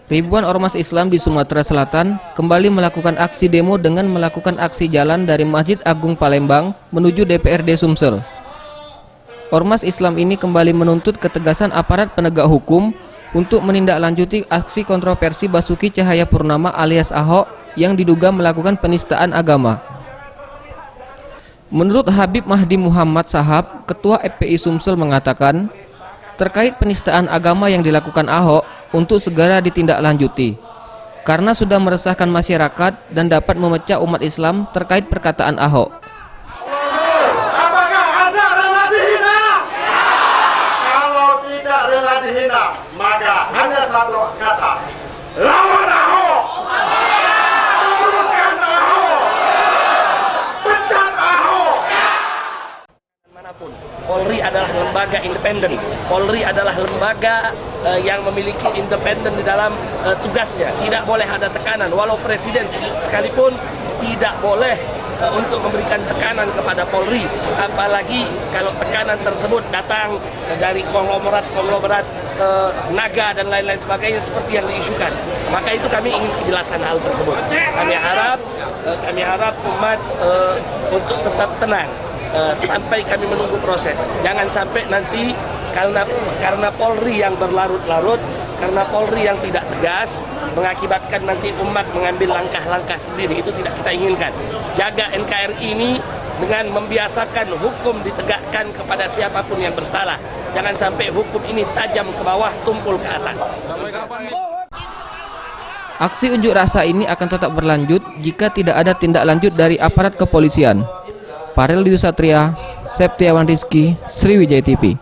Ribuan ormas Islam di Sumatera Selatan kembali melakukan aksi demo dengan melakukan aksi jalan dari Masjid Agung Palembang menuju DPRD Sumsel. Ormas Islam ini kembali menuntut ketegasan aparat penegak hukum untuk menindaklanjuti aksi kontroversi Basuki Cahayapurnama alias Ahok yang diduga melakukan penistaan agama. Menurut Habib Mahdi Muhammad Sahab, Ketua FPI Sumsel mengatakan, terkait penistaan agama yang dilakukan Ahok untuk segera ditindaklanjuti karena sudah meresahkan masyarakat dan dapat memecah umat Islam terkait perkataan Ahok. Apakah Anda rela dihina? Kalau tidak rela dihina, maka hanya satu kata, lawan Ahok. Turunkan Ahok. Pecat Ahok. Manapun, Polri adalah lembaga independen. Polri adalah lembaga yang memiliki independen di dalam tugasnya. Tidak boleh ada tekanan, walau presiden sekalipun tidak boleh untuk memberikan tekanan kepada Polri. Apalagi kalau tekanan tersebut datang dari konglomerat naga dan lain-lain sebagainya seperti yang diisukan. Maka itu kami ingin kejelasan hal tersebut. Kami harap umat untuk tetap tenang. Sampai kami menunggu proses. Jangan sampai nanti karena Polri yang berlarut-larut, karena Polri yang tidak tegas, mengakibatkan nanti umat mengambil langkah-langkah sendiri. Itu tidak kita inginkan. Jaga NKRI ini dengan membiasakan hukum ditegakkan kepada siapapun yang bersalah. Jangan sampai hukum ini tajam ke bawah, tumpul ke atas. Aksi unjuk rasa ini akan tetap berlanjut jika tidak ada tindak lanjut dari aparat kepolisian. Parel Satria, Septiawan Rizky, Sriwijaya TV.